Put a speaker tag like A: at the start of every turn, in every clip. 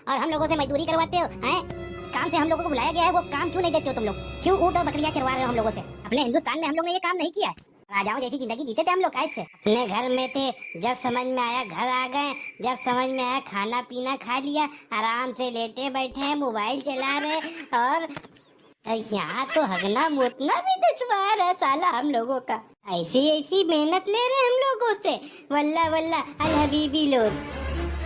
A: और हम लोगों से मजदूरी करवाते हो हैं? काम से हम लोगों को बुलाया गया है, वो काम क्यों नहीं देते हो तुम लोग? क्यों ऊँट और बकरियां चरवा रहे हो हम लोगों से? अपने हिंदुस्तान में हम लोग ने ये काम नहीं किया है। राजाओं जैसी जिंदगी जीते थे हम लोग ऐसे, अपने घर में थे, जब समझ में आया घर आ गए, जब समझ में आया खाना पीना खा लिया, आराम से लेटे बैठे हैं, मोबाइल चला रहे। और यहाँ तो हगना मुतना भी दुश्वार है साला हम लोगों का। ऐसी ऐसी मेहनत ले रहे हम लोगों से, वल्ला वल्ला अल हबीबी लोग।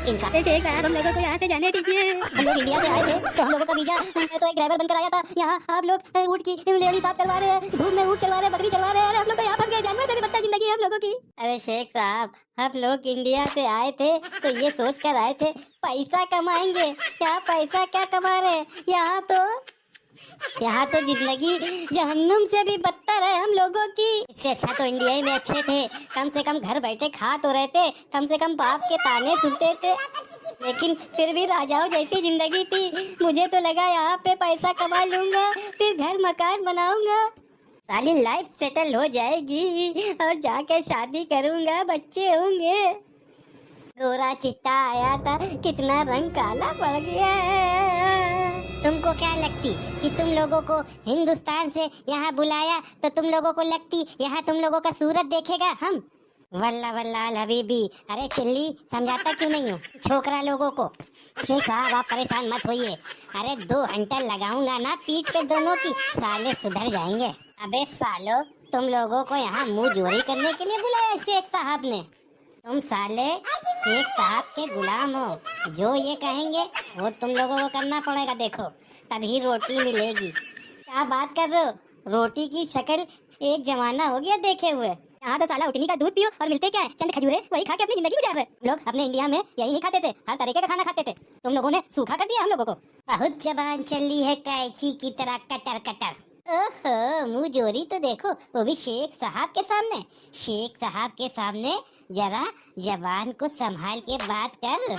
A: इंसान हम लोगों को यहाँ से जाने दीजिए। हम लोग इंडिया से आए थे तो हम लोगों का वीजा तो एक ड्राइवर बनकर आया था। यहाँ आप लोग ऊँट की लेवड़ी साफ करवा रहे हैं, धूप में ऊँट चलवा रहे हैं, बकरी चलवा रहे हैं। हम लोग तो यहाँ फंस गए, जानवर से भी बदतर जिंदगी है हम लोगों की। अरे शेख साहब, हम लोग इंडिया से आए थे तो ये सोच कर आए थे पैसा कमाएंगे। यहाँ पैसा क्या कमा रहे हैं? यहाँ तो जिंदगी जहन्नुम से भी बदतर है हम लोगों की। इससे अच्छा तो इंडिया ही में अच्छे थे, कम से कम घर बैठे खा तो रहते, कम से कम बाप के ताने सुनते थे। लेकिन फिर भी राजाओं जैसी जिंदगी थी। मुझे तो लगा यहाँ पे पैसा कमा लूंगा, फिर घर मकान बनाऊंगा, सारी लाइफ सेटल हो जाएगी और जाके शादी करूंगा, बच्चे होंगे। गोरा चिट्टा आया था, कितना रंग काला पड़ गया। तुमको क्या लगती कि तुम लोगों को हिंदुस्तान से यहाँ बुलाया तो तुम लोगों को लगती यहाँ तुम लोगों का सूरत देखेगा हम? वल्ला वल्ला अल हबीबी। अरे चिल्ली, समझाता क्यों नहीं हूँ छोकरा लोगों को? शेख साहब आप परेशान मत होइए। अरे 2 घंटा लगाऊंगा ना पीठ पे दोनों की, साले सुधर जाएंगे। अबे सालो, तुम लोगों को यहाँ मुंह जोरी करने के लिए बुलाया शेख साहब ने? तुम साले शेख साहब के गुलाम हो, जो ये कहेंगे वो तुम लोगों को करना पड़ेगा। देखो तभी रोटी मिलेगी। क्या बात कर रहे हो? रोटी की शक्ल एक जमाना हो गया देखे हुए। यहाँ तो साला उठनी का दूध पियो और मिलते क्या है? चंद खजूरे, वही खा के अपनी जिंदगी गुजार रहे। लोग अपने इंडिया में यही नहीं खाते थे, हर तरीके का खाना खाते थे। तुम लोगों ने सूखा कर दिया हम लोगों को। बहुत जबान चली है कैची की तरह कटर कटर। ओहो, मुंह जोरी तो देखो, वो भी शेख साहब के सामने। शेख साहब के सामने जरा जबान को संभाल के बात कर।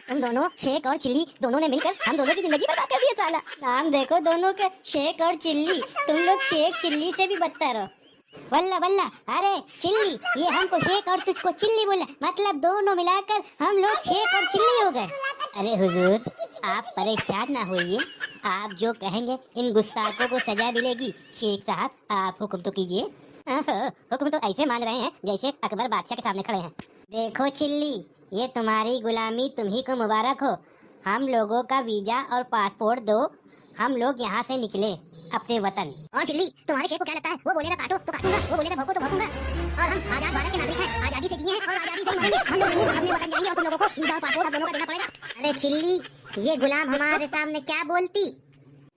A: तुम दोनों शेख और चिल्ली दोनों ने मिलकर हम दोनों की जिंदगी बर्बाद कर दी है साला। नाम देखो दोनों के, शेख और चिल्ली। तुम लोग शेख चिल्ली से भी बदतर हो। वल्ला वल्ला, अरे चिल्ली, ये हमको शेख और तुझको चिल्ली बोला, मतलब दोनों मिलाकर हम लोग शेख और चिल्ली हो गए। अरे हुजूर, आप परेशान ना होइए, आप जो कहेंगे इन गुस्ताखों को सजा मिलेगी। शेख साहब आप हुक्म तो कीजिए। हुक्म तो ऐसे मान रहे हैं जैसे अकबर बादशाह के सामने खड़े हैं। देखो चिल्ली, ये तुम्हारी गुलामी तुम्ही को मुबारक हो। हम लोगों का वीजा और पासपोर्ट दो, हम लोग यहाँ से निकले अपने वतन। और चिल्ली, तुम्हारे शेख को क्या लगता है? वो बोलेगा काटो तो काटूंगा, वो बोलेगा भौंको तो भौंकूंगा। और हम आजाद भारत के नागरिक हैं, आजादी से जिए हैं और आजादी से मरेंगे। हम लोग अपने वतन जाएंगे और तुम लोगों को वीजा और पासपोर्ट दोनों का देना पड़ेगा। अरे चिल्ली, ये गुलाम हमारे सामने क्या बोलती?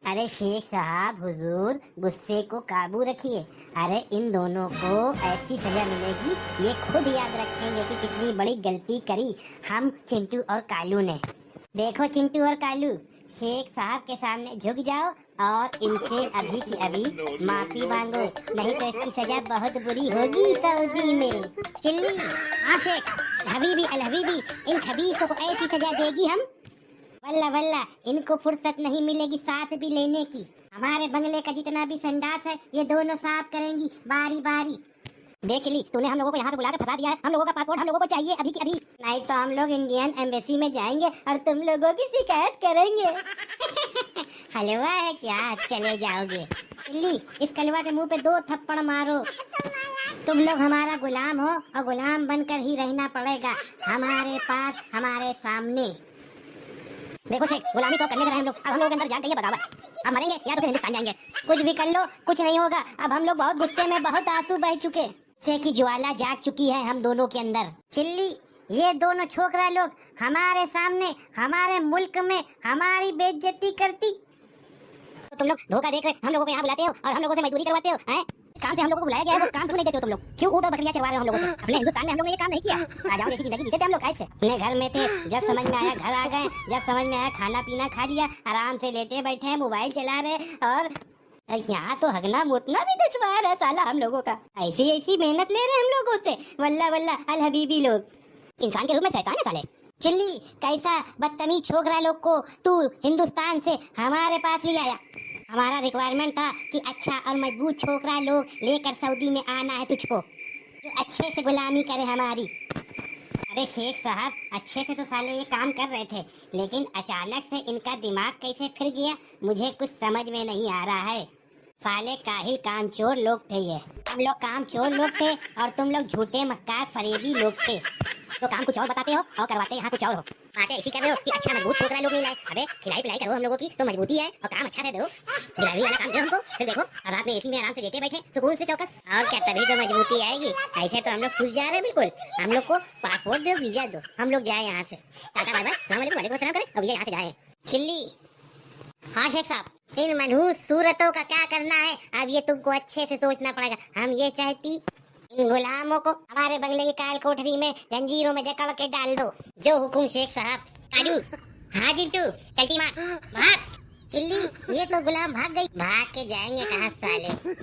A: अरे शेख साहब, हुजूर गुस्से को काबू रखिए। अरे इन दोनों को ऐसी सजा मिलेगी, ये खुद याद रखेंगे कि कितनी बड़ी गलती करी हम चिंटू और कालू ने। देखो चिंटू और कालू, शेख साहब के सामने झुक जाओ और इनसे अभी की अभी माफी मांगो, नहीं तो इसकी सजा बहुत बुरी होगी सऊदी में। चिल्ली, हाँ शेख, हबीबी अल हबीबी, इन खबीसों को ऐसी सजा देगी हम, वल्ला वल्ला इनको फुर्सत नहीं मिलेगी सांस भी लेने की। हमारे बंगले का जितना भी संडास है ये दोनों साफ करेंगी बारी बारी। देख ली, तूने हम लोगों को यहाँ पे बुला के फंसा दिया है। हम लोगों का पासपोर्ट हम लोगों को चाहिए अभी की अभी, नहीं तो हम लोग इंडियन एम्बेसी में जाएंगे और तुम लोगों की शिकायत करेंगे। हलवा है क्या, चले जाओगे। चिल्ली, इस कलवा के मुंह पे 2 थप्पड़ मारो। तुम लोग हमारा गुलाम हो और गुलाम बनकर ही रहना पड़ेगा, हमारे पास हमारे सामने। देखो शेख, गुलामी तो करने दे रहे हम लोग, अब हम लोग के अंदर जान गई है बगावत। अब मरेंगे या तो फिर हिंदुस्तान जाएंगे। कुछ भी कर लो, कुछ नहीं होगा। अब हम लोग बहुत गुस्से में, बहुत आंसू बह चुके, से की ज्वाला जाग चुकी है हम दोनों के अंदर। चिल्ली, ये दोनों छोकरा लोग हमारे सामने हमारे मुल्क में हमारी बेइज्जती करती तो तुम लोग धोखा देकर हम लोगों को यहाँ बुलाते हो और हम लोगों से मजदूरी करवाते हो हैं? काम से हम लोगों को बुलाया गया है, वो काम क्यों नहीं देते हो तुम लोग? क्यों ऊँट और बकरियां चरवा रहे हो हम लोगों से? अपने हिंदुस्तान में हम लोग ने ये काम नहीं किया। राजाओं जैसी जिंदगी जीते थे हम लोग ऐसे, अपने घर में थे, जब समझ में आया घर आ गए, जब समझ में आया खाना पीना खा लिया, आराम से लेटे बैठे हैं, मोबाइल चला रहे। और यहाँ तो हगना मुतना भी दुश्वार है साला हम लोगों का। ऐसी ऐसी मेहनत ले रहे हम लोगों से, वल्ला वल्ला अल हबीबी लोग। इंसान के रूप में शैतान है साले। चिल्ली, कैसा बदतमीज छोकरा लोग को तू हिंदुस्तान से हमारे पास ले आया। हमारा रिक्वायरमेंट था कि अच्छा और मजबूत छोकरा लोग लेकर सऊदी में आना है तुझको, जो अच्छे से गुलामी करे हमारी। अरे शेख साहब, अच्छे से तो साले ये काम कर रहे थे, लेकिन अचानक से इनका दिमाग कैसे फिर गया मुझे कुछ समझ में नहीं आ रहा है। साले काहिल कामचोर लोग थे ये। हम लोग कामचोर लोग थे और तुम लोग झूठे मक्कार फरेबी लोग थे। तो काम कुछ और बताते हो और करवाते यहाँ कुछ और हो। बातें ऐसी कर रहे हो कि अच्छा मजबूत छोकरा लोग नहीं लाए। अबे खिलाई पिलाई करो हम लोगों की तो मजबूती है और काम अच्छा दे दो। ड्राइवरी वाला काम दो हमको, फिर देखो और रात में एसी में आराम से लेटे बैठे सुकून से चौकस। और क्या, तभी तो मजबूती आएगी। ऐसे तो हम लोग चूस जा रहे हैं बिल्कुल। हम लोग को पासपोर्ट दो, वीजा दो, हम लोग जाए यहाँ से। टाटा बाय बाय, सलाम वालेकुम, वालेकुम सलाम करें और भैया यहाँ से जाए। चिल्ली। हाँ शेख साहब, इन मनहूस सूरतों का क्या करना है अब ये तुमको अच्छे से सोचना पड़ेगा। हम ये चाहती इन गुलामों को हमारे बंगले की काल कोठरी में जंजीरों में जकड़ के डाल दो। जो हुकुम शेख साहब। काजू। हाँ जिंटू, चलती मार भाग। चिल्ली, ये तो गुलाम भाग गई। भाग के जाएंगे कहाँ साले।